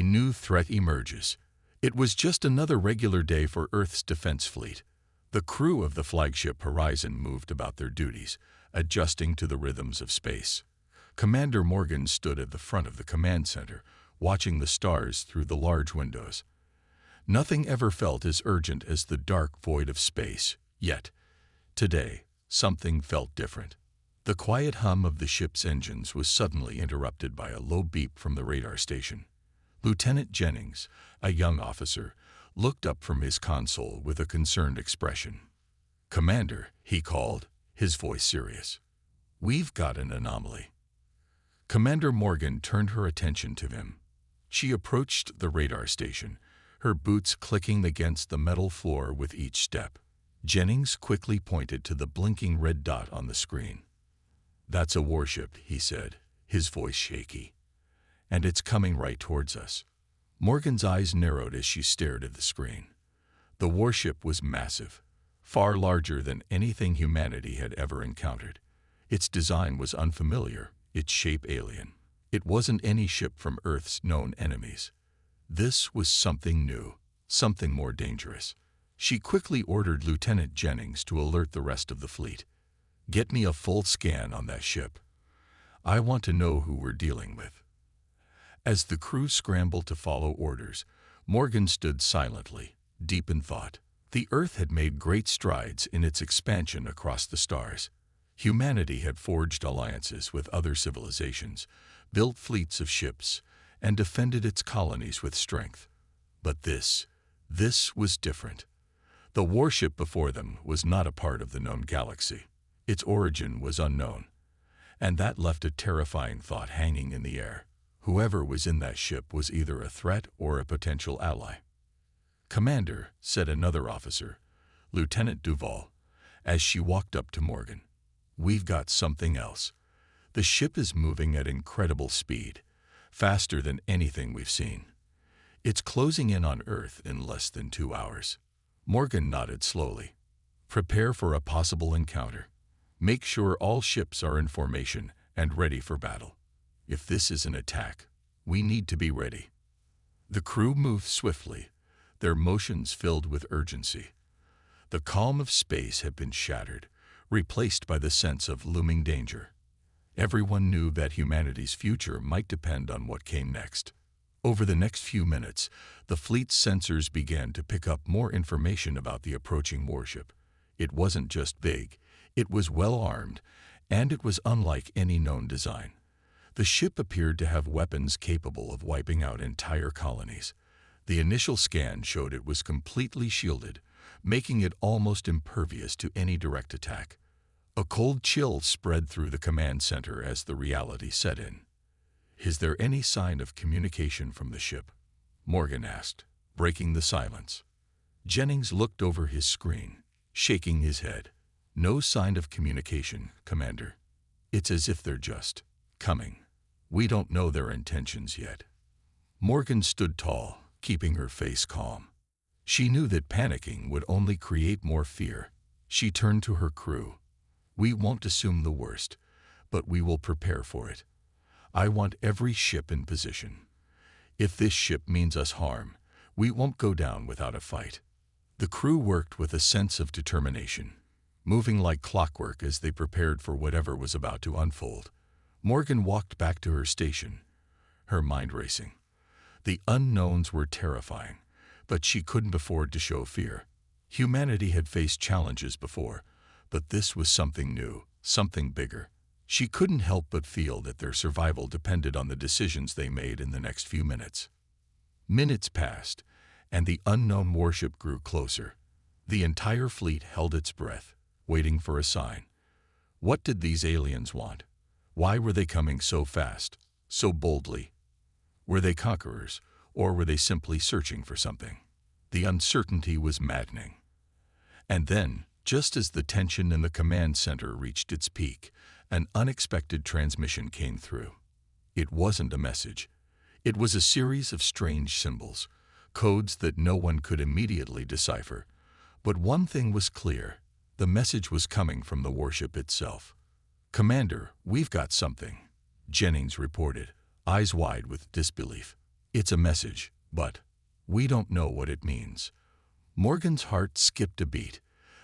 A new threat emerges. It was just another regular day for Earth's defense fleet. The crew of the flagship Horizon moved about their duties, adjusting to the rhythms of space. Commander Morgan stood at the front of the command center, watching the stars through the large windows. Nothing ever felt as urgent as the dark void of space, yet, today, something felt different. The quiet hum of the ship's engines was suddenly interrupted by a low beep from the radar station. Lieutenant Jennings, a young officer, looked up from his console with a concerned expression. "Commander," he called, his voice serious. "We've got an anomaly." Commander Morgan turned her attention to him. She approached the radar station, her boots clicking against the metal floor with each step. Jennings quickly pointed to the blinking red dot on the screen. "That's a warship," he said, his voice shaky. "And it's coming right towards us." Morgan's eyes narrowed as she stared at the screen. The warship was massive, far larger than anything humanity had ever encountered. Its design was unfamiliar, its shape alien. It wasn't any ship from Earth's known enemies. This was something new, something more dangerous. She quickly ordered Lieutenant Jennings to alert the rest of the fleet. "Get me a full scan on that ship. I want to know who we're dealing with." As the crew scrambled to follow orders, Morgan stood silently, deep in thought. The Earth had made great strides in its expansion across the stars. Humanity had forged alliances with other civilizations, built fleets of ships, and defended its colonies with strength. But this was different. The warship before them was not a part of the known galaxy. Its origin was unknown, and that left a terrifying thought hanging in the air. Whoever was in that ship was either a threat or a potential ally. "Commander," said another officer, Lieutenant Duval, as she walked up to Morgan, "we've got something else. The ship is moving at incredible speed, faster than anything we've seen. It's closing in on Earth in less than 2 hours." Morgan nodded slowly. "Prepare for a possible encounter. Make sure all ships are in formation and ready for battle. If this is an attack, we need to be ready." The crew moved swiftly, their motions filled with urgency. The calm of space had been shattered, replaced by the sense of looming danger. Everyone knew that humanity's future might depend on what came next. Over the next few minutes, the fleet's sensors began to pick up more information about the approaching warship. It wasn't just big, it was well-armed, and it was unlike any known design. The ship appeared to have weapons capable of wiping out entire colonies. The initial scan showed it was completely shielded, making it almost impervious to any direct attack. A cold chill spread through the command center as the reality set in. "Is there any sign of communication from the ship?" Morgan asked, breaking the silence. Jennings looked over his screen, shaking his head. "No sign of communication, Commander. It's as if they're just coming. We don't know their intentions yet." Morgan stood tall, keeping her face calm. She knew that panicking would only create more fear. She turned to her crew. "We won't assume the worst, but we will prepare for it. I want every ship in position. If this ship means us harm, we won't go down without a fight." The crew worked with a sense of determination, moving like clockwork as they prepared for whatever was about to unfold. Morgan walked back to her station, her mind racing. The unknowns were terrifying, but she couldn't afford to show fear. Humanity had faced challenges before, but this was something new, something bigger. She couldn't help but feel that their survival depended on the decisions they made in the next few minutes. Minutes passed, and the unknown warship grew closer. The entire fleet held its breath, waiting for a sign. What did these aliens want? Why were they coming so fast, so boldly? Were they conquerors, or were they simply searching for something? The uncertainty was maddening. And then, just as the tension in the command center reached its peak, an unexpected transmission came through. It wasn't a message. It was a series of strange symbols, codes that no one could immediately decipher. But one thing was clear. The message was coming from the warship itself. "Commander, we've got something," Jennings reported, eyes wide with disbelief. It's a message, but we don't know what it means. Morgan's heart skipped a beat.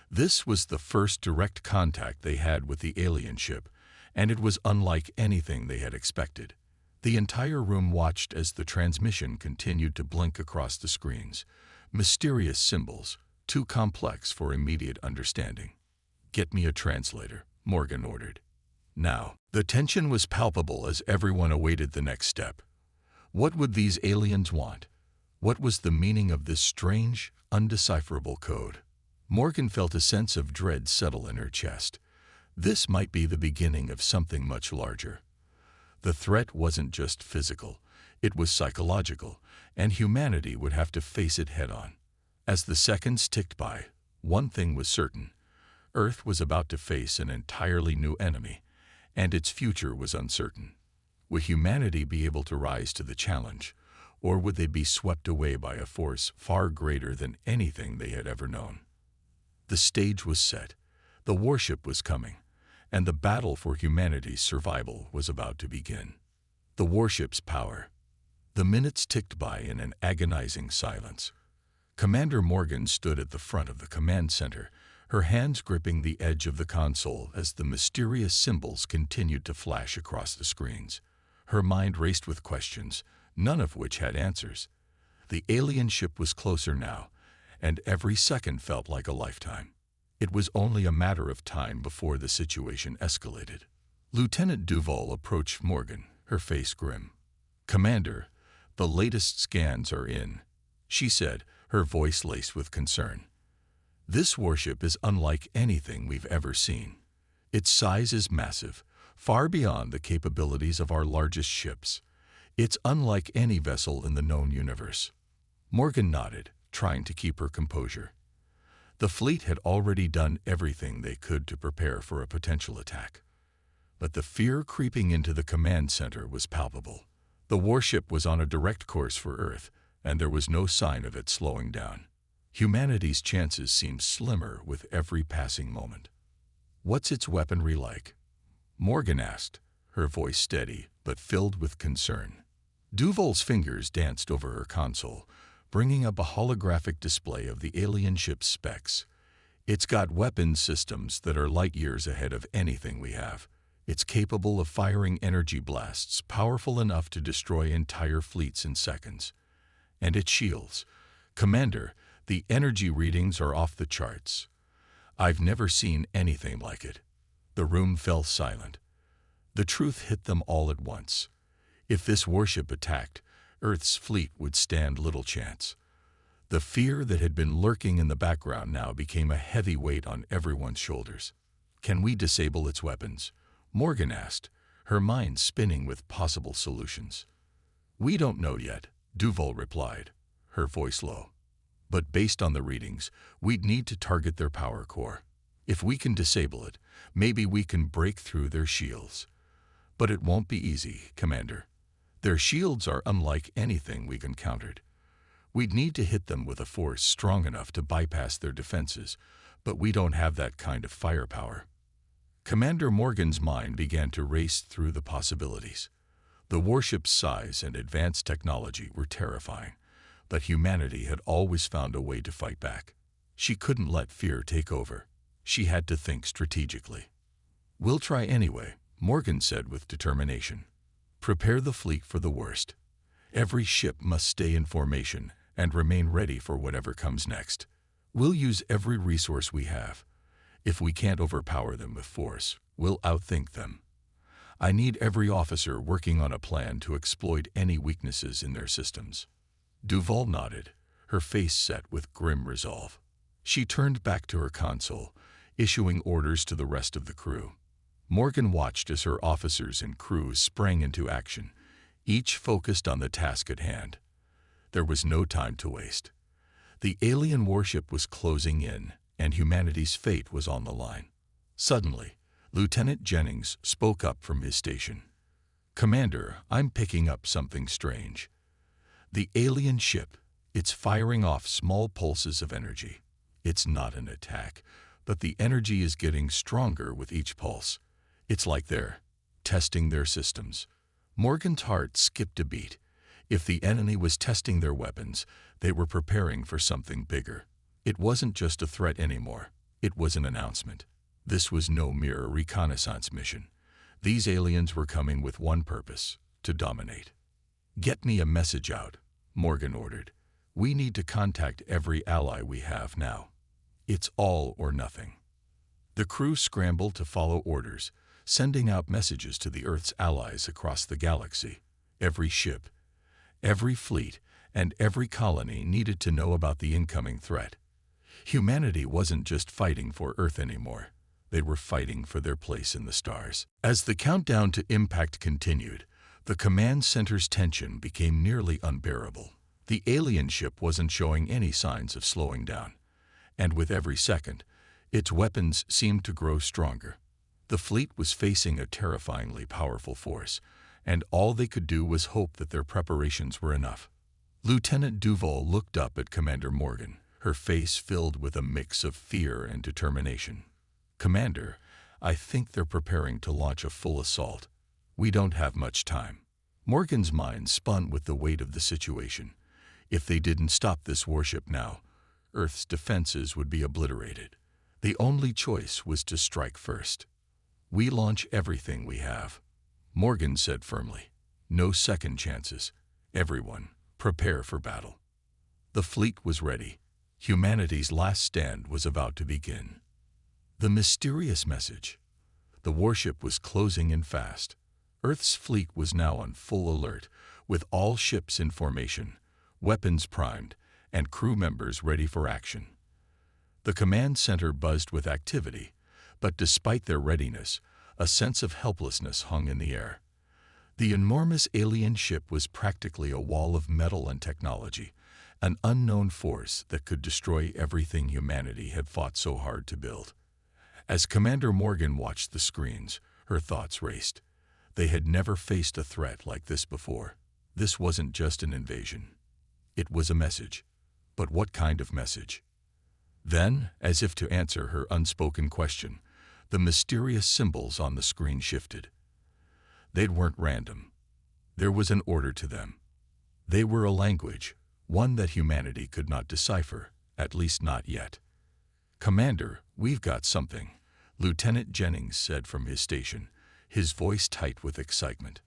This was the first direct contact they had with the alien ship, and it was unlike anything they had expected. The entire room watched as the transmission continued to blink across the screens. Mysterious symbols, too complex for immediate understanding. "Get me a translator," Morgan ordered. Now, the tension was palpable as everyone awaited the next step. What would these aliens want? What was the meaning of this strange, undecipherable code? Morgan felt a sense of dread settle in her chest. This might be the beginning of something much larger. The threat wasn't just physical, it was psychological, and humanity would have to face it head-on. As the seconds ticked by, one thing was certain. Earth was about to face an entirely new enemy, and its future was uncertain. Would humanity be able to rise to the challenge, or would they be swept away by a force far greater than anything they had ever known? The stage was set, the warship was coming, and the battle for humanity's survival was about to begin. The warship's power. The minutes ticked by in an agonizing silence. Commander Morgan stood at the front of the command center, her hands gripping the edge of the console as the mysterious symbols continued to flash across the screens. Her mind raced with questions, none of which had answers. The alien ship was closer now, and every second felt like a lifetime. It was only a matter of time before the situation escalated. Lieutenant Duval approached Morgan, her face grim. "Commander, the latest scans are in," she said, her voice laced with concern. "This warship is unlike anything we've ever seen. Its size is massive, far beyond the capabilities of our largest ships. It's unlike any vessel in the known universe." Morgan nodded, trying to keep her composure. The fleet had already done everything they could to prepare for a potential attack. But the fear creeping into the command center was palpable. The warship was on a direct course for Earth, and there was no sign of it slowing down. Humanity's chances seemed slimmer with every passing moment. "What's its weaponry like?" Morgan asked, her voice steady but filled with concern. Duval's fingers danced over her console, bringing up a holographic display of the alien ship's specs. "It's got weapons systems that are light years ahead of anything we have. It's capable of firing energy blasts powerful enough to destroy entire fleets in seconds. And its shields. Commander, the energy readings are off the charts. I've never seen anything like it." The room fell silent. The truth hit them all at once. If this warship attacked, Earth's fleet would stand little chance. The fear that had been lurking in the background now became a heavy weight on everyone's shoulders. "Can we disable its weapons?" Morgan asked, her mind spinning with possible solutions. "We don't know yet," Duval replied, her voice low. "But based on the readings, we'd need to target their power core. If we can disable it, maybe we can break through their shields. But it won't be easy, Commander. Their shields are unlike anything we've encountered. We'd need to hit them with a force strong enough to bypass their defenses, but we don't have that kind of firepower." Commander Morgan's mind began to race through the possibilities. The warship's size and advanced technology were terrifying, but humanity had always found a way to fight back. She couldn't let fear take over. She had to think strategically. "We'll try anyway," Morgan said with determination. "Prepare the fleet for the worst. Every ship must stay in formation and remain ready for whatever comes next. We'll use every resource we have. If we can't overpower them with force, we'll outthink them. I need every officer working on a plan to exploit any weaknesses in their systems." Duval nodded, her face set with grim resolve. She turned back to her console, issuing orders to the rest of the crew. Morgan watched as her officers and crews sprang into action, each focused on the task at hand. There was no time to waste. The alien warship was closing in, and humanity's fate was on the line. Suddenly, Lieutenant Jennings spoke up from his station. "Commander, I'm picking up something strange. The alien ship, it's firing off small pulses of energy. It's not an attack, but the energy is getting stronger with each pulse. It's like they're testing their systems." Morgan's heart skipped a beat. If the enemy was testing their weapons, they were preparing for something bigger. It wasn't just a threat anymore. It was an announcement. This was no mere reconnaissance mission. These aliens were coming with one purpose: to dominate. "Get me a message out," Morgan ordered. "We need to contact every ally we have now. It's all or nothing." The crew scrambled to follow orders, sending out messages to the Earth's allies across the galaxy. Every ship, every fleet, and every colony needed to know about the incoming threat. Humanity wasn't just fighting for Earth anymore. They were fighting for their place in the stars. As the countdown to impact continued, the command center's tension became nearly unbearable. The alien ship wasn't showing any signs of slowing down, and with every second, its weapons seemed to grow stronger. The fleet was facing a terrifyingly powerful force, and all they could do was hope that their preparations were enough. Lieutenant Duval looked up at Commander Morgan, her face filled with a mix of fear and determination. "Commander, I think they're preparing to launch a full assault. We don't have much time." Morgan's mind spun with the weight of the situation. If they didn't stop this warship now, Earth's defenses would be obliterated. The only choice was to strike first. "We launch everything we have," Morgan said firmly. "No second chances. Everyone, prepare for battle." The fleet was ready. Humanity's last stand was about to begin. The mysterious message. The warship was closing in fast. Earth's fleet was now on full alert, with all ships in formation, weapons primed, and crew members ready for action. The command center buzzed with activity, but despite their readiness, a sense of helplessness hung in the air. The enormous alien ship was practically a wall of metal and technology, an unknown force that could destroy everything humanity had fought so hard to build. As Commander Morgan watched the screens, her thoughts raced. They had never faced a threat like this before. This wasn't just an invasion. It was a message. But what kind of message? Then, as if to answer her unspoken question, the mysterious symbols on the screen shifted. They weren't random. There was an order to them. They were a language, one that humanity could not decipher, at least not yet. "Commander, we've got something," Lieutenant Jennings said from his station, his voice tight with excitement.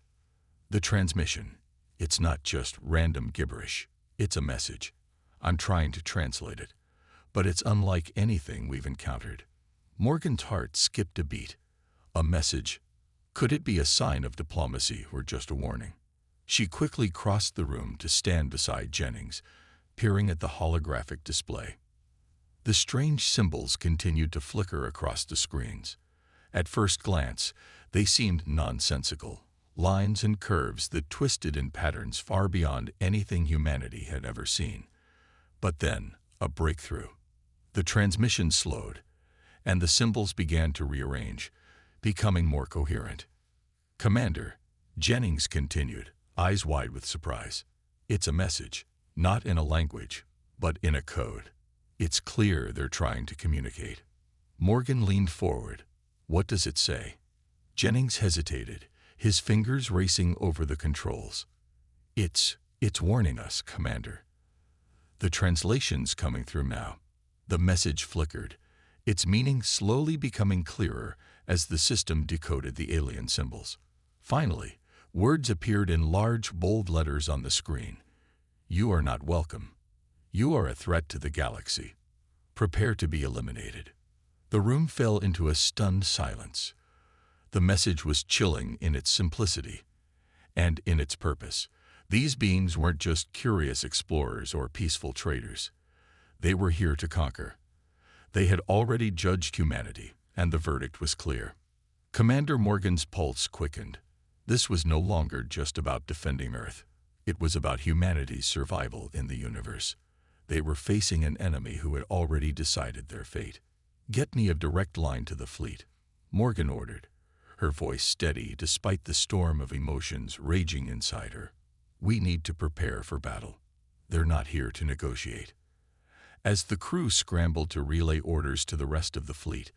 "The transmission. It's not just random gibberish. It's a message. I'm trying to translate it, but it's unlike anything we've encountered." Morgan's heart skipped a beat. A message. Could it be a sign of diplomacy or just a warning? She quickly crossed the room to stand beside Jennings, peering at the holographic display. The strange symbols continued to flicker across the screens. At first glance, they seemed nonsensical, lines and curves that twisted in patterns far beyond anything humanity had ever seen. But then, a breakthrough. The transmission slowed, and the symbols began to rearrange, becoming more coherent. "Commander," Jennings continued, eyes wide with surprise. "It's a message, not in a language, but in a code. It's clear they're trying to communicate." Morgan leaned forward. "What does it say?" Jennings hesitated, his fingers racing over the controls. It's warning us, Commander." The translation's coming through now. The message flickered, its meaning slowly becoming clearer as the system decoded the alien symbols. Finally, words appeared in large, bold letters on the screen. "You are not welcome. You are a threat to the galaxy. Prepare to be eliminated." The room fell into a stunned silence. The message was chilling in its simplicity and in its purpose. These beings weren't just curious explorers or peaceful traders. They were here to conquer. They had already judged humanity, and the verdict was clear. Commander Morgan's pulse quickened. This was no longer just about defending Earth. It was about humanity's survival in the universe. They were facing an enemy who had already decided their fate. "Get me a direct line to the fleet," Morgan ordered, her voice steady despite the storm of emotions raging inside her. "We need to prepare for battle. They're not here to negotiate." As the crew scrambled to relay orders to the rest of the fleet,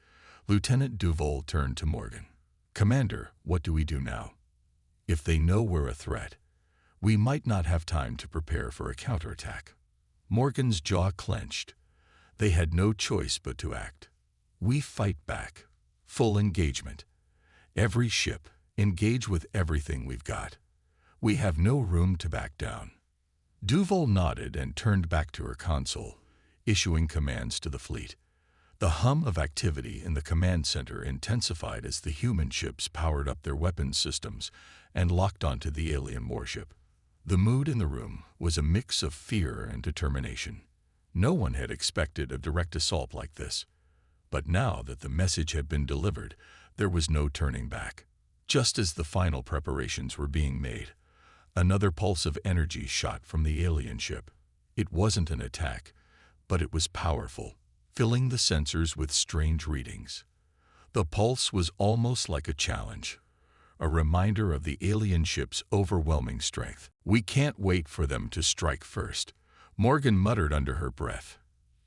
Lieutenant Duval turned to Morgan. "Commander, what do we do now? If they know we're a threat, We might not have time to prepare for a counterattack. Morgan's jaw clenched. They had no choice but to act. We fight back. Full engagement. Every ship, engage with everything we've got. We have no room to back down. Duval nodded and turned back to her console, issuing commands to the fleet. The hum of activity in the command center intensified as the human ships powered up their weapons systems and locked onto the alien warship. The mood in the room was a mix of fear and determination. No one had expected a direct assault like this. But now that the message had been delivered, there was no turning back. Just as the final preparations were being made, another pulse of energy shot from the alien ship. It wasn't an attack, but it was powerful, filling the sensors with strange readings. The pulse was almost like a challenge, a reminder of the alien ship's overwhelming strength. "We can't wait for them to strike first," Morgan muttered under her breath.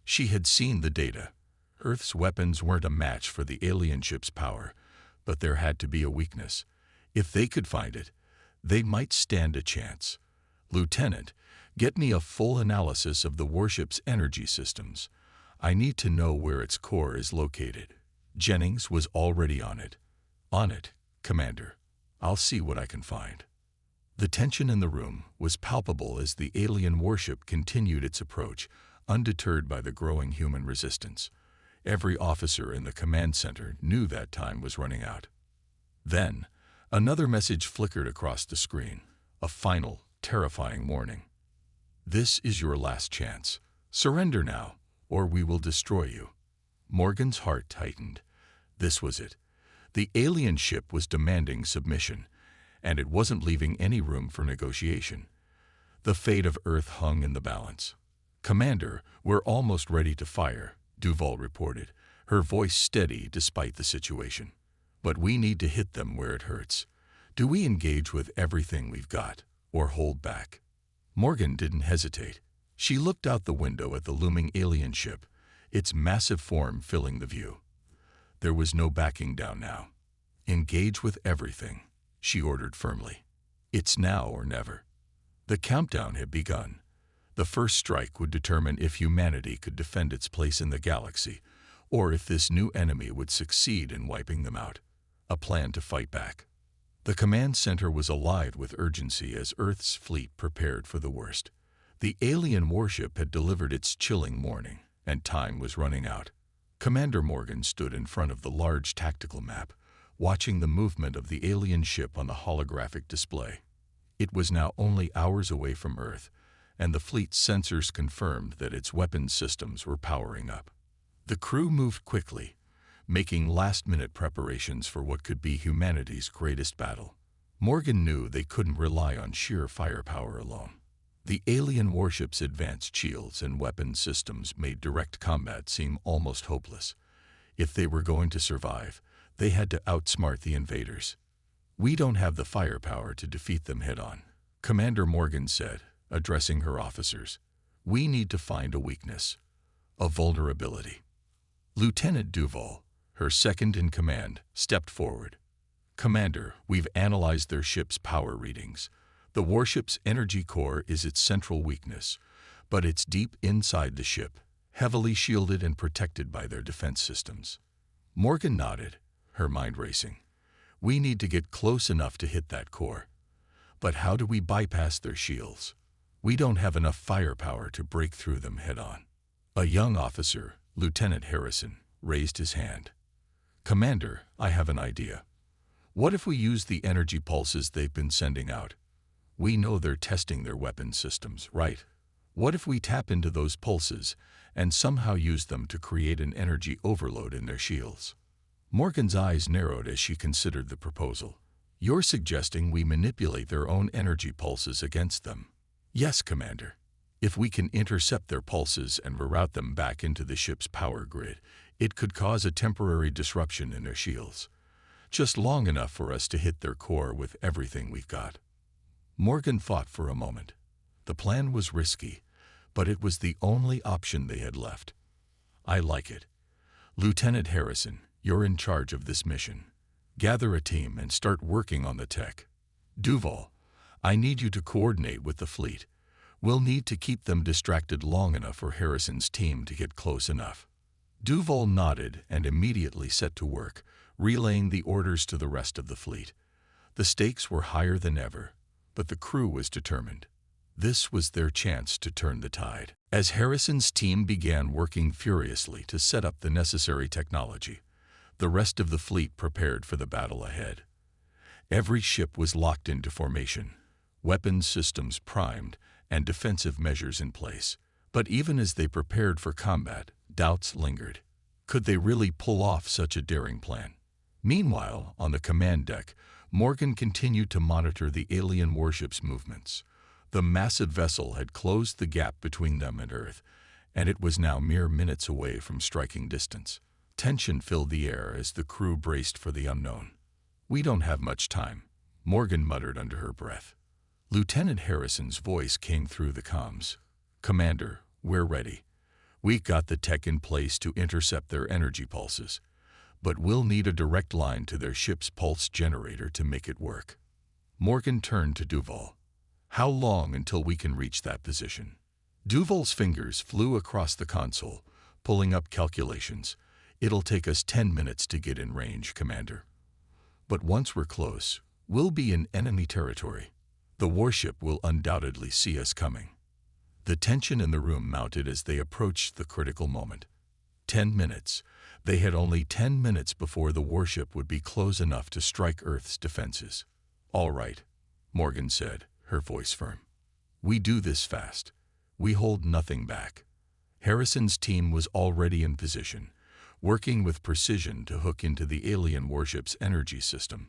She had seen the data. Earth's weapons weren't a match for the alien ship's power, but there had to be a weakness. If they could find it, they might stand a chance. "Lieutenant, get me a full analysis of the warship's energy systems. I need to know where its core is located." Jennings was already on it. "On it, Commander. I'll see what I can find." The tension in the room was palpable as the alien warship continued its approach, undeterred by the growing human resistance. Every officer in the command center knew that time was running out. Then, another message flickered across the screen, a final, terrifying warning. "This is your last chance. Surrender now, or we will destroy you." Morgan's heart tightened. This was it. The alien ship was demanding submission, and it wasn't leaving any room for negotiation. The fate of Earth hung in the balance. "Commander, we're almost ready to fire," Duval reported, her voice steady despite the situation. "But we need to hit them where it hurts. Do we engage with everything we've got, or hold back?" Morgan didn't hesitate. She looked out the window at the looming alien ship, its massive form filling the view. There was no backing down now. "Engage with everything," she ordered firmly. "It's now or never." The countdown had begun. The first strike would determine if humanity could defend its place in the galaxy, or if this new enemy would succeed in wiping them out. A plan to fight back. The command center was alive with urgency as Earth's fleet prepared for the worst. The alien warship had delivered its chilling warning, and time was running out. Commander Morgan stood in front of the large tactical map, watching the movement of the alien ship on the holographic display. It was now only hours away from Earth, and the fleet's sensors confirmed that its weapons systems were powering up. The crew moved quickly, making last-minute preparations for what could be humanity's greatest battle. Morgan knew they couldn't rely on sheer firepower alone. The alien warship's advanced shields and weapons systems made direct combat seem almost hopeless. If they were going to survive, they had to outsmart the invaders. "We don't have the firepower to defeat them head-on," Commander Morgan said, addressing her officers. "We need to find a weakness, a vulnerability." Lieutenant Duval, her second-in-command, stepped forward. "Commander, we've analyzed their ship's power readings. The warship's energy core is its central weakness, but it's deep inside the ship, heavily shielded and protected by their defense systems." Morgan nodded, her mind racing. "We need to get close enough to hit that core. But how do we bypass their shields? We don't have enough firepower to break through them head-on." A young officer, Lieutenant Harrison, raised his hand. "Commander, I have an idea. What if we use the energy pulses they've been sending out? We know they're testing their weapons systems, right? What if we tap into those pulses and somehow use them to create an energy overload in their shields?" Morgan's eyes narrowed as she considered the proposal. "You're suggesting we manipulate their own energy pulses against them?" "Yes, Commander. If we can intercept their pulses and reroute them back into the ship's power grid, it could cause a temporary disruption in their shields. Just long enough for us to hit their core with everything we've got." Morgan thought for a moment. The plan was risky, but it was the only option they had left. "I like it. Lieutenant Harrison, you're in charge of this mission. Gather a team and start working on the tech. Duval, I need you to coordinate with the fleet. We'll need to keep them distracted long enough for Harrison's team to get close enough." Duval nodded and immediately set to work, relaying the orders to the rest of the fleet. The stakes were higher than ever, but the crew was determined. This was their chance to turn the tide. As Harrison's team began working furiously to set up the necessary technology, the rest of the fleet prepared for the battle ahead. Every ship was locked into formation, weapons systems primed, and defensive measures in place. But even as they prepared for combat, doubts lingered. Could they really pull off such a daring plan? Meanwhile, on the command deck, Morgan continued to monitor the alien warship's movements. The massive vessel had closed the gap between them and Earth, and it was now mere minutes away from striking distance. Tension filled the air as the crew braced for the unknown. "We don't have much time," Morgan muttered under her breath. Lieutenant Harrison's voice came through the comms. "Commander, we're ready. We got the tech in place to intercept their energy pulses, but we'll need a direct line to their ship's pulse generator to make it work." Morgan turned to Duval. "How long until we can reach that position?" Duval's fingers flew across the console, pulling up calculations. "It'll take us 10 minutes to get in range, Commander. But once we're close, we'll be in enemy territory. The warship will undoubtedly see us coming." The tension in the room mounted as they approached the critical moment. 10 minutes. They had only 10 minutes before the warship would be close enough to strike Earth's defenses. "All right," Morgan said, her voice firm. "We do this fast. We hold nothing back." Harrison's team was already in position, working with precision to hook into the alien warship's energy system.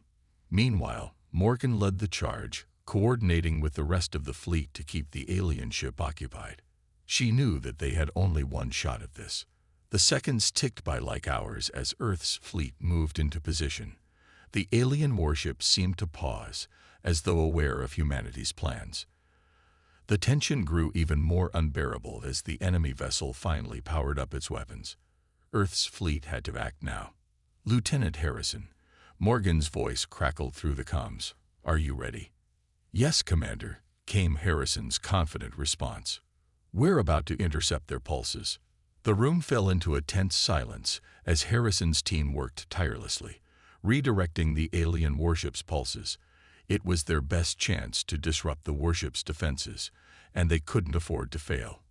Meanwhile, Morgan led the charge, coordinating with the rest of the fleet to keep the alien ship occupied. She knew that they had only one shot at this. The seconds ticked by like hours as Earth's fleet moved into position. The alien warship seemed to pause, as though aware of humanity's plans. The tension grew even more unbearable as the enemy vessel finally powered up its weapons. Earth's fleet had to act now. "Lieutenant Harrison," Morgan's voice crackled through the comms. "Are you ready?" "Yes, Commander," came Harrison's confident response. "We're about to intercept their pulses." The room fell into a tense silence as Harrison's team worked tirelessly, redirecting the alien warship's pulses. It was their best chance to disrupt the warship's defenses, and they couldn't afford to fail.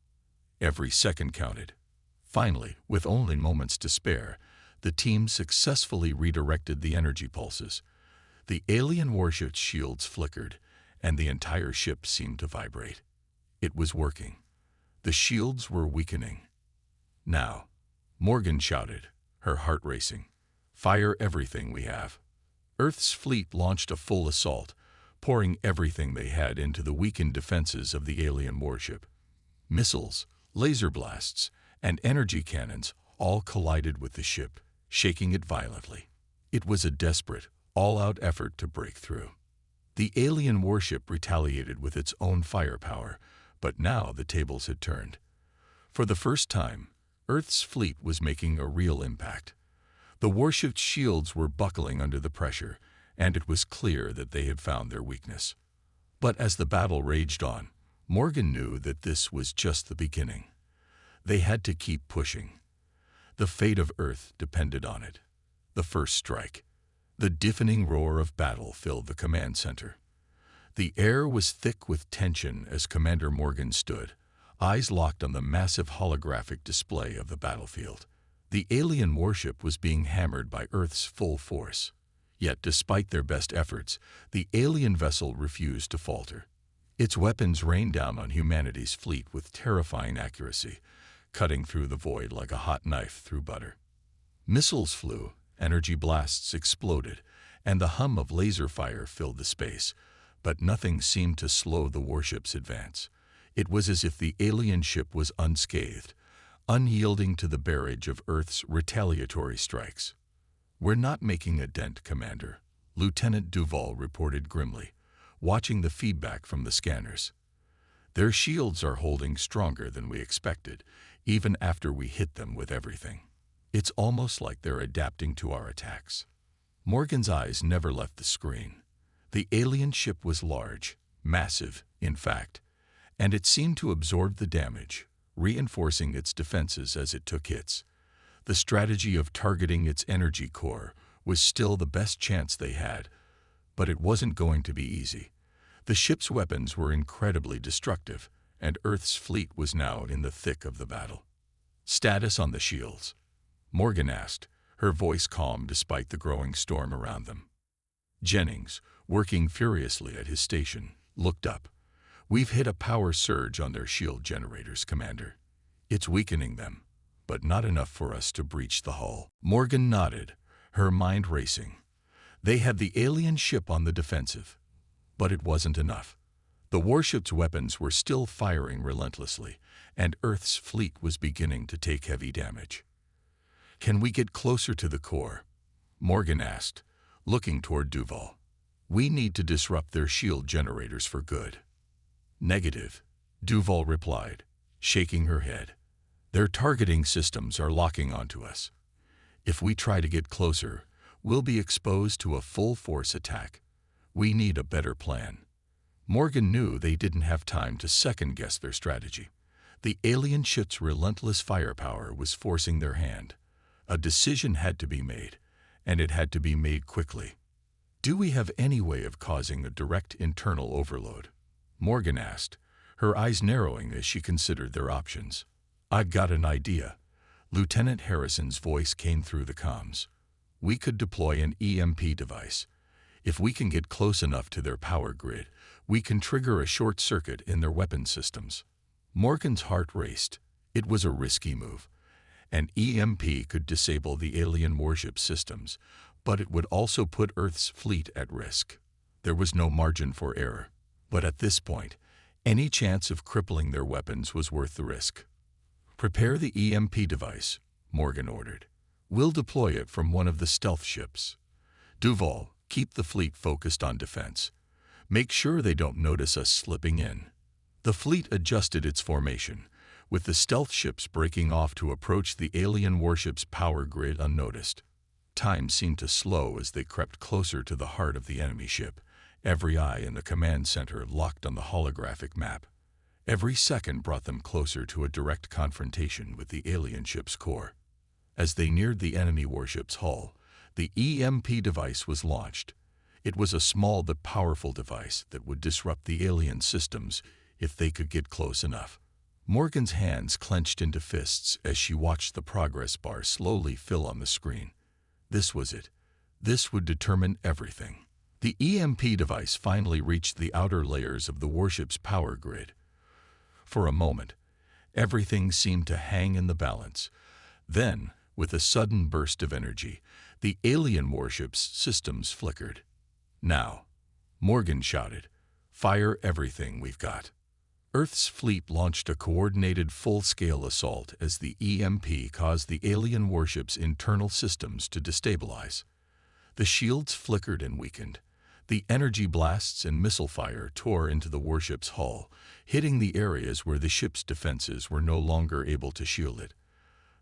Every second counted. Finally, with only moments to spare, the team successfully redirected the energy pulses. The alien warship's shields flickered, and the entire ship seemed to vibrate. It was working. The shields were weakening. "Now," Morgan shouted, her heart racing. "Fire everything we have." Earth's fleet launched a full assault, pouring everything they had into the weakened defenses of the alien warship. Missiles, laser blasts, and energy cannons all collided with the ship, shaking it violently. It was a desperate, all-out effort to break through. The alien warship retaliated with its own firepower, but now the tables had turned. For the first time, Earth's fleet was making a real impact. The warship's shields were buckling under the pressure, and it was clear that they had found their weakness. But as the battle raged on, Morgan knew that this was just the beginning. They had to keep pushing. The fate of Earth depended on it. The first strike. The deafening roar of battle filled the command center. The air was thick with tension as Commander Morgan stood, eyes locked on the massive holographic display of the battlefield. The alien warship was being hammered by Earth's full force. Yet, despite their best efforts, the alien vessel refused to falter. Its weapons rained down on humanity's fleet with terrifying accuracy, cutting through the void like a hot knife through butter. Missiles flew, energy blasts exploded, and the hum of laser fire filled the space, but nothing seemed to slow the warship's advance. It was as if the alien ship was unscathed, unyielding to the barrage of Earth's retaliatory strikes. "We're not making a dent, Commander," Lieutenant Duval reported grimly, watching the feedback from the scanners. "Their shields are holding stronger than we expected, even after we hit them with everything. It's almost like they're adapting to our attacks." Morgan's eyes never left the screen. The alien ship was large, massive, in fact, and it seemed to absorb the damage, reinforcing its defenses as it took hits. The strategy of targeting its energy core was still the best chance they had, but it wasn't going to be easy. The ship's weapons were incredibly destructive, and Earth's fleet was now in the thick of the battle. "Status on the shields?" Morgan asked, her voice calm despite the growing storm around them. Jennings, working furiously at his station, looked up. "We've hit a power surge on their shield generators, Commander. It's weakening them, but not enough for us to breach the hull." Morgan nodded, her mind racing. They had the alien ship on the defensive, but it wasn't enough. The warship's weapons were still firing relentlessly, and Earth's fleet was beginning to take heavy damage. "Can we get closer to the core?" Morgan asked, looking toward Duval. "We need to disrupt their shield generators for good." "Negative," Duval replied, shaking her head. "Their targeting systems are locking onto us. If we try to get closer, we'll be exposed to a full-force attack. We need a better plan." Morgan knew they didn't have time to second-guess their strategy. The alien ship's relentless firepower was forcing their hand. A decision had to be made, and it had to be made quickly. "Do we have any way of causing a direct internal overload?" Morgan asked, her eyes narrowing as she considered their options. "I've got an idea." Lieutenant Harrison's voice came through the comms. "We could deploy an EMP device. If we can get close enough to their power grid, we can trigger a short circuit in their weapon systems." Morgan's heart raced. It was a risky move. An EMP could disable the alien warship systems, but it would also put Earth's fleet at risk. There was no margin for error, but at this point, any chance of crippling their weapons was worth the risk. "Prepare the EMP device," Morgan ordered. "We'll deploy it from one of the stealth ships. Duval, keep the fleet focused on defense. Make sure they don't notice us slipping in." The fleet adjusted its formation, with the stealth ships breaking off to approach the alien warship's power grid unnoticed. Time seemed to slow as they crept closer to the heart of the enemy ship, every eye in the command center locked on the holographic map. Every second brought them closer to a direct confrontation with the alien ship's core. As they neared the enemy warship's hull, the EMP device was launched. It was a small but powerful device that would disrupt the alien systems if they could get close enough. Morgan's hands clenched into fists as she watched the progress bar slowly fill on the screen. This was it. This would determine everything. The EMP device finally reached the outer layers of the warship's power grid. For a moment, everything seemed to hang in the balance. Then, with a sudden burst of energy, the alien warship's systems flickered. "Now," Morgan shouted, "fire everything we've got." Earth's fleet launched a coordinated full-scale assault as the EMP caused the alien warship's internal systems to destabilize. The shields flickered and weakened. The energy blasts and missile fire tore into the warship's hull, hitting the areas where the ship's defenses were no longer able to shield it.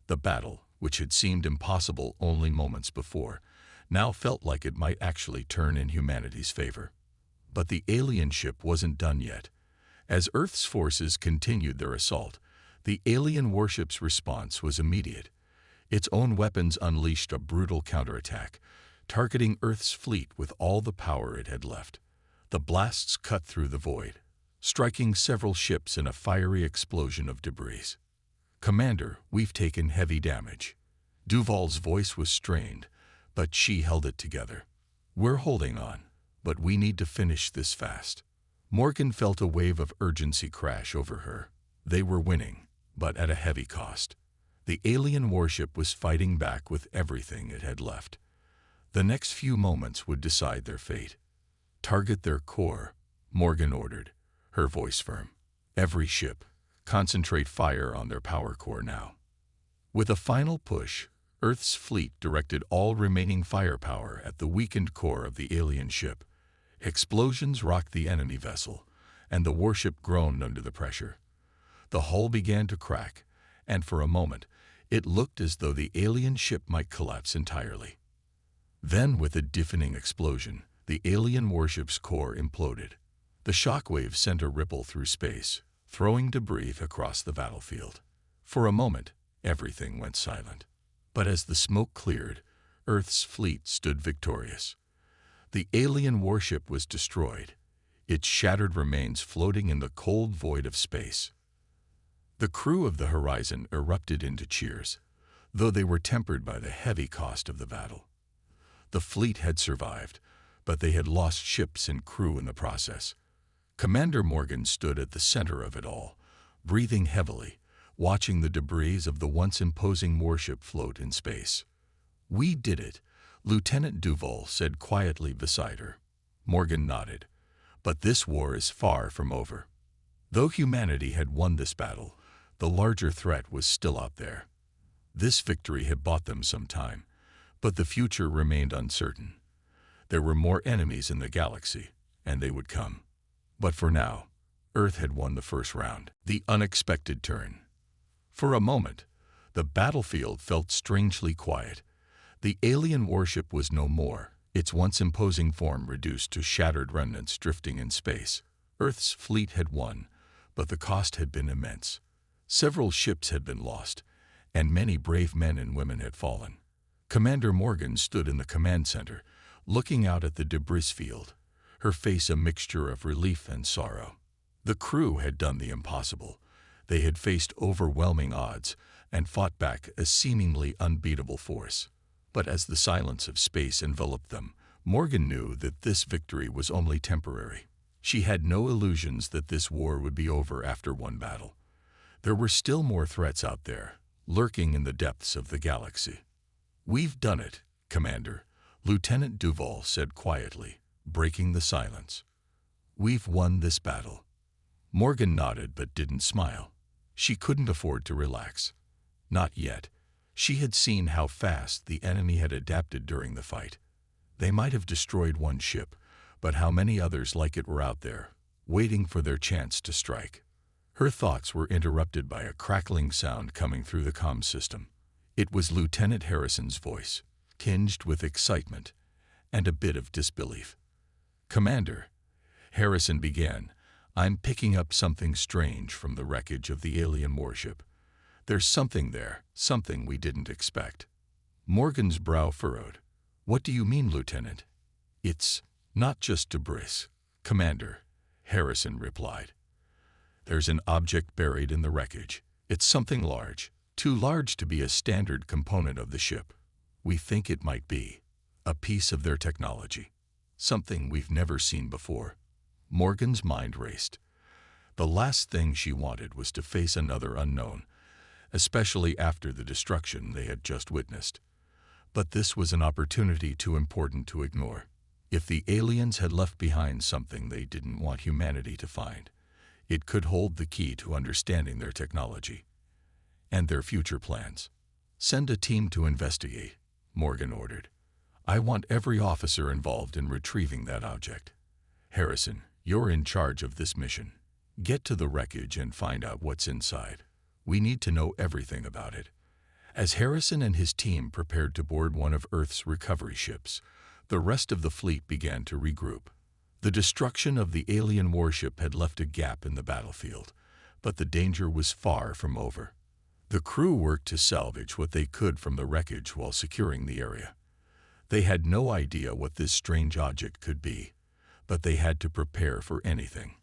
The battle, which had seemed impossible only moments before, now felt like it might actually turn in humanity's favor. But the alien ship wasn't done yet. As Earth's forces continued their assault, the alien warship's response was immediate. Its own weapons unleashed a brutal counterattack, targeting Earth's fleet with all the power it had left. The blasts cut through the void, striking several ships in a fiery explosion of debris. "Commander, we've taken heavy damage." Duval's voice was strained, but she held it together. "We're holding on, but we need to finish this fast." Morgan felt a wave of urgency crash over her. They were winning, but at a heavy cost. The alien warship was fighting back with everything it had left. The next few moments would decide their fate. "Target their core," Morgan ordered, her voice firm. "Every ship, concentrate fire on their power core now." With a final push, Earth's fleet directed all remaining firepower at the weakened core of the alien ship. Explosions rocked the enemy vessel, and the warship groaned under the pressure. The hull began to crack, and for a moment, it looked as though the alien ship might collapse entirely. Then, with a deafening explosion, the alien warship's core imploded. The shockwave sent a ripple through space, throwing debris across the battlefield. For a moment, everything went silent. But as the smoke cleared, Earth's fleet stood victorious. The alien warship was destroyed, its shattered remains floating in the cold void of space. The crew of the Horizon erupted into cheers, though they were tempered by the heavy cost of the battle. The fleet had survived, but they had lost ships and crew in the process. Commander Morgan stood at the center of it all, breathing heavily, watching the debris of the once imposing warship float in space. "We did it," Lieutenant Duval said quietly beside her. Morgan nodded. "But this war is far from over." Though humanity had won this battle, the larger threat was still out there. This victory had bought them some time, but the future remained uncertain. There were more enemies in the galaxy, and they would come. But for now, Earth had won the first round. The unexpected turn. For a moment, the battlefield felt strangely quiet. The alien warship was no more, its once imposing form reduced to shattered remnants drifting in space. Earth's fleet had won, but the cost had been immense. Several ships had been lost, and many brave men and women had fallen. Commander Morgan stood in the command center, looking out at the debris field, her face a mixture of relief and sorrow. The crew had done the impossible. They had faced overwhelming odds and fought back a seemingly unbeatable force. But as the silence of space enveloped them, Morgan knew that this victory was only temporary. She had no illusions that this war would be over after one battle. There were still more threats out there, lurking in the depths of the galaxy. "We've done it, Commander," Lieutenant Duval said quietly, breaking the silence. "We've won this battle." Morgan nodded but didn't smile. She couldn't afford to relax. Not yet. She had seen how fast the enemy had adapted during the fight. They might have destroyed one ship, but how many others like it were out there, waiting for their chance to strike. Her thoughts were interrupted by a crackling sound coming through the comm system. It was Lieutenant Harrison's voice, tinged with excitement and a bit of disbelief. "Commander," Harrison began, "I'm picking up something strange from the wreckage of the alien warship. There's something there, something we didn't expect." Morgan's brow furrowed. "What do you mean, Lieutenant?" "It's not just debris, Commander," Harrison replied. "There's an object buried in the wreckage. It's something large, too large to be a standard component of the ship. We think it might be a piece of their technology, something we've never seen before." Morgan's mind raced. The last thing she wanted was to face another unknown, especially after the destruction they had just witnessed. But this was an opportunity too important to ignore. If the aliens had left behind something they didn't want humanity to find, it could hold the key to understanding their technology and their future plans. "Send a team to investigate," Morgan ordered. "I want every officer involved in retrieving that object. Harrison, you're in charge of this mission. Get to the wreckage and find out what's inside. We need to know everything about it." As Harrison and his team prepared to board one of Earth's recovery ships, the rest of the fleet began to regroup. The destruction of the alien warship had left a gap in the battlefield, but the danger was far from over. The crew worked to salvage what they could from the wreckage while securing the area. They had no idea what this strange object could be, but they had to prepare for anything.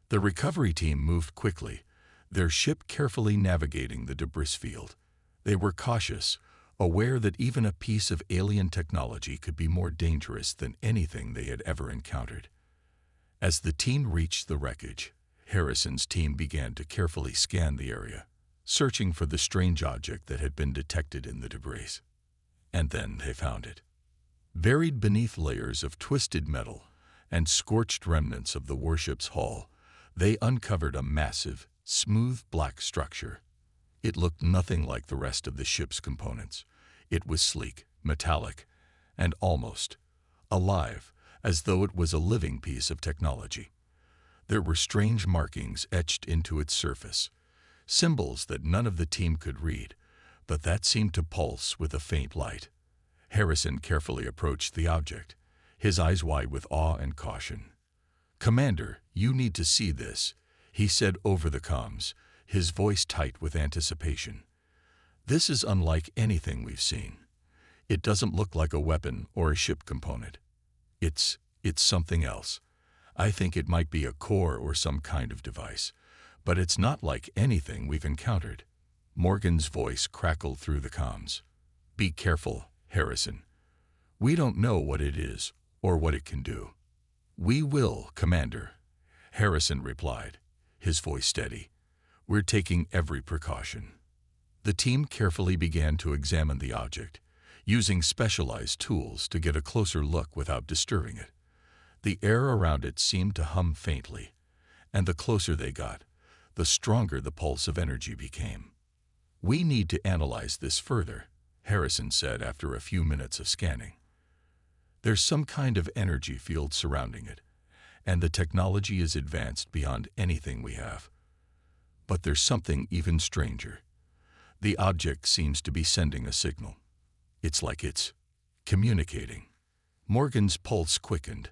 The recovery team moved quickly, their ship carefully navigating the debris field. They were cautious, aware that even a piece of alien technology could be more dangerous than anything they had ever encountered. As the team reached the wreckage, Harrison's team began to carefully scan the area, searching for the strange object that had been detected in the debris. And then they found it. Buried beneath layers of twisted metal and scorched remnants of the warship's hull, they uncovered a massive, smooth black structure. It looked nothing like the rest of the ship's components. It was sleek, metallic, and almost alive, as though it was a living piece of technology. There were strange markings etched into its surface, symbols that none of the team could read, but that seemed to pulse with a faint light. Harrison carefully approached the object, his eyes wide with awe and caution. "Commander, you need to see this," he said over the comms, his voice tight with anticipation. "This is unlike anything we've seen. It doesn't look like a weapon or a ship component. It's something else. I think it might be a core or some kind of device, but it's not like anything we've encountered." Morgan's voice crackled through the comms. "Be careful, Harrison. We don't know what it is or what it can do." "We will, Commander," Harrison replied, his voice steady. "We're taking every precaution." The team carefully began to examine the object, using specialized tools to get a closer look without disturbing it. The air around it seemed to hum faintly, and the closer they got, the stronger the pulse of energy became. "We need to analyze this further," Harrison said after a few minutes of scanning. "There's some kind of energy field surrounding it, and the technology is advanced beyond anything we have. But there's something even stranger. The object seems to be sending a signal. It's like it's communicating." Morgan's pulse quickened.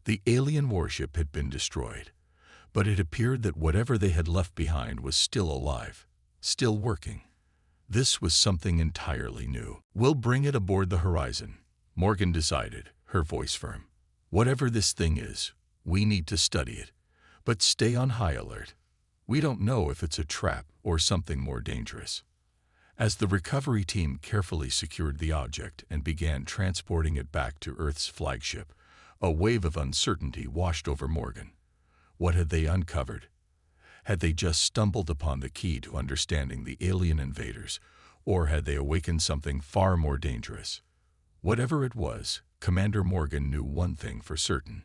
The alien warship had been destroyed, but it appeared that whatever they had left behind was still alive, still working. This was something entirely new. "We'll bring it aboard the Horizon," Morgan decided, her voice firm. "Whatever this thing is, we need to study it, but stay on high alert. We don't know if it's a trap or something more dangerous." As the recovery team carefully secured the object and began transporting it back to Earth's flagship, a wave of uncertainty washed over Morgan. What had they uncovered? Had they just stumbled upon the key to understanding the alien invaders, or had they awakened something far more dangerous? Whatever it was, Commander Morgan knew one thing for certain.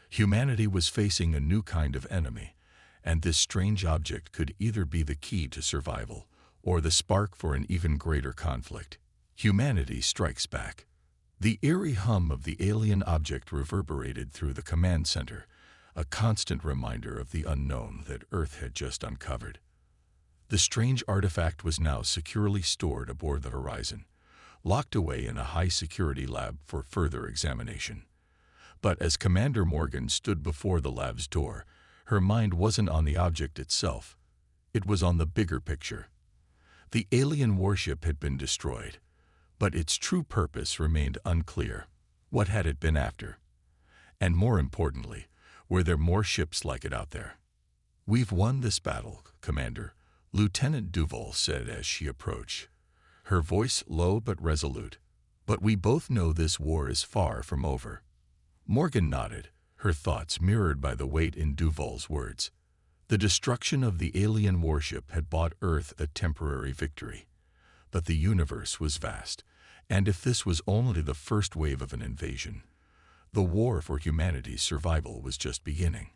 Humanity was facing a new kind of enemy, and this strange object could either be the key to survival or the spark for an even greater conflict. Humanity strikes back. The eerie hum of the alien object reverberated through the command center, a constant reminder of the unknown that Earth had just uncovered. The strange artifact was now securely stored aboard the Horizon, locked away in a high-security lab for further examination. But as Commander Morgan stood before the lab's door, her mind wasn't on the object itself. It was on the bigger picture. The alien warship had been destroyed, but its true purpose remained unclear. What had it been after? And more importantly, were there more ships like it out there? "We've won this battle, Commander," Lieutenant Duval said as she approached, her voice low but resolute. "But we both know this war is far from over." Morgan nodded, her thoughts mirrored by the weight in Duval's words. The destruction of the alien warship had bought Earth a temporary victory. But the universe was vast, and if this was only the first wave of an invasion, the war for humanity's survival was just beginning.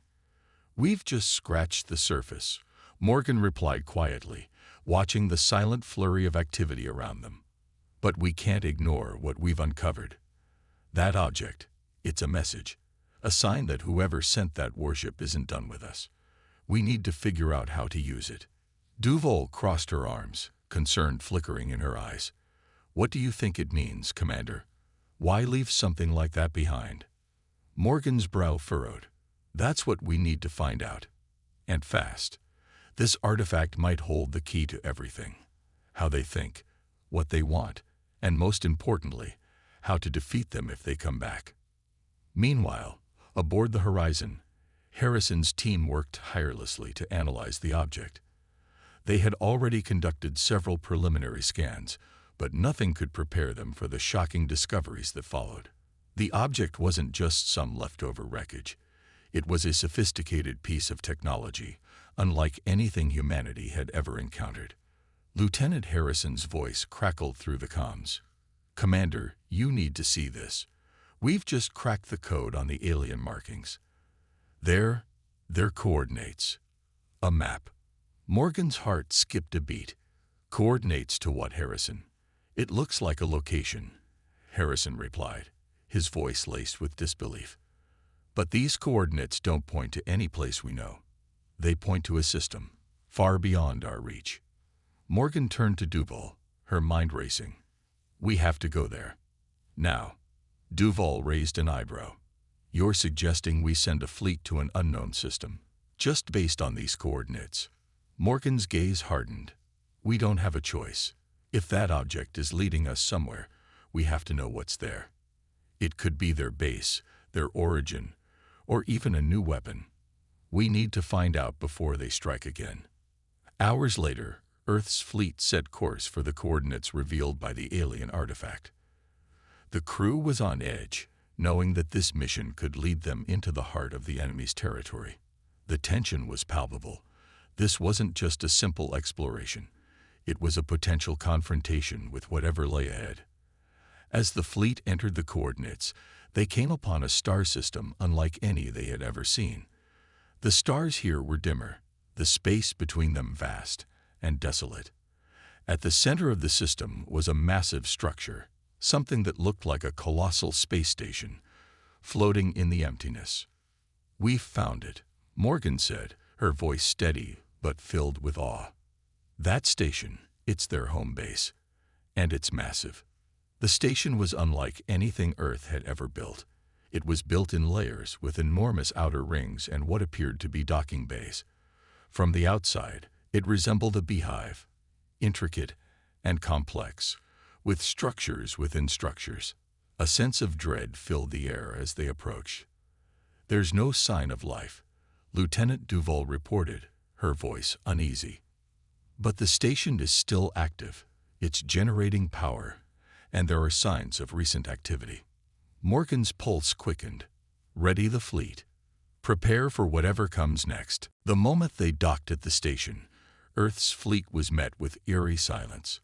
"We've just scratched the surface," Morgan replied quietly, watching the silent flurry of activity around them. "But we can't ignore what we've uncovered. That object, it's a message, a sign that whoever sent that warship isn't done with us. We need to figure out how to use it." Duval crossed her arms, concern flickering in her eyes. "What do you think it means, Commander? Why leave something like that behind?" Morgan's brow furrowed. "That's what we need to find out. And fast. This artifact might hold the key to everything. How they think, what they want, and most importantly, how to defeat them if they come back." Meanwhile, aboard the Horizon, Harrison's team worked tirelessly to analyze the object. They had already conducted several preliminary scans, but nothing could prepare them for the shocking discoveries that followed. The object wasn't just some leftover wreckage. It was a sophisticated piece of technology, unlike anything humanity had ever encountered. Lieutenant Harrison's voice crackled through the comms. "Commander, you need to see this. We've just cracked the code on the alien markings. They're coordinates. A map." Morgan's heart skipped a beat. "Coordinates to what, Harrison?" "It looks like a location," Harrison replied, his voice laced with disbelief. "But these coordinates don't point to any place we know. They point to a system, far beyond our reach." Morgan turned to Duval, her mind racing. "We have to go there. Now." Duval raised an eyebrow. You're suggesting we send a fleet to an unknown system, just based on these coordinates. Morgan's gaze hardened. We don't have a choice. If that object is leading us somewhere, we have to know what's there. It could be their base, their origin, or even a new weapon. We need to find out before they strike again. Hours later, Earth's fleet set course for the coordinates revealed by the alien artifact. The crew was on edge, knowing that this mission could lead them into the heart of the enemy's territory. The tension was palpable. This wasn't just a simple exploration. It was a potential confrontation with whatever lay ahead. As the fleet entered the coordinates, they came upon a star system unlike any they had ever seen. The stars here were dimmer, the space between them vast and desolate. At the center of the system was a massive structure, something that looked like a colossal space station, floating in the emptiness. "We've found it," Morgan said, her voice steady but filled with awe. "That station, it's their home base. And it's massive." The station was unlike anything Earth had ever built. It was built in layers with enormous outer rings and what appeared to be docking bays. From the outside, it resembled a beehive, intricate and complex, with structures within structures. A sense of dread filled the air as they approached. "There's no sign of life," Lieutenant Duval reported, her voice uneasy. "But the station is still active. It's generating power, and there are signs of recent activity." Morgan's pulse quickened. Ready the fleet. Prepare for whatever comes next. The moment they docked at the station, Earth's fleet was met with eerie silence.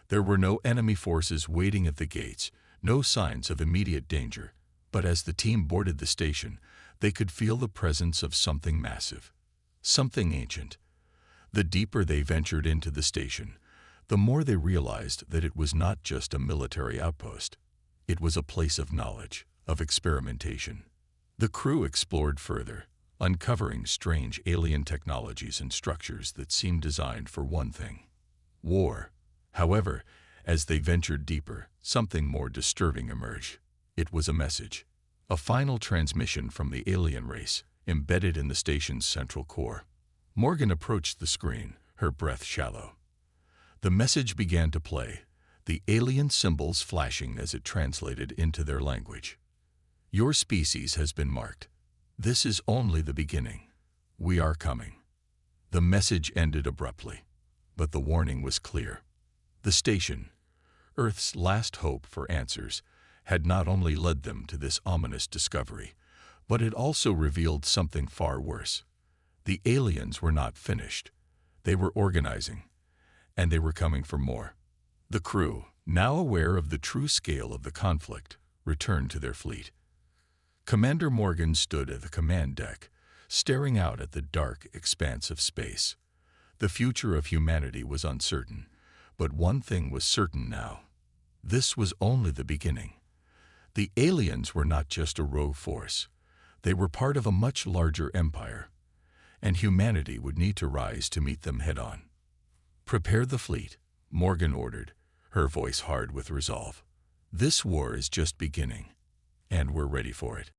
There were no enemy forces waiting at the gates, no signs of immediate danger. But as the team boarded the station, they could feel the presence of something massive, something ancient. The deeper they ventured into the station, the more they realized that it was not just a military outpost. It was a place of knowledge, of experimentation. The crew explored further, uncovering strange alien technologies and structures that seemed designed for one thing: war. However, as they ventured deeper, something more disturbing emerged. It was a message, a final transmission from the alien race, embedded in the station's central core. Morgan approached the screen, her breath shallow. The message began to play, the alien symbols flashing as it translated into their language. "Your species has been marked. This is only the beginning. We are coming." The message ended abruptly, but the warning was clear. The station, Earth's last hope for answers, had not only led them to this ominous discovery, but it also revealed something far worse. The aliens were not finished. They were organizing, and they were coming for more. The crew, now aware of the true scale of the conflict, returned to their fleet. Commander Morgan stood at the command deck, staring out at the dark expanse of space. The future of humanity was uncertain, but one thing was certain now. This was only the beginning. The aliens were not just a rogue force. They were part of a much larger empire, and humanity would need to rise to meet them head-on. "Prepare the fleet," Morgan ordered, her voice hard with resolve. "This war is just beginning, and we're ready for it."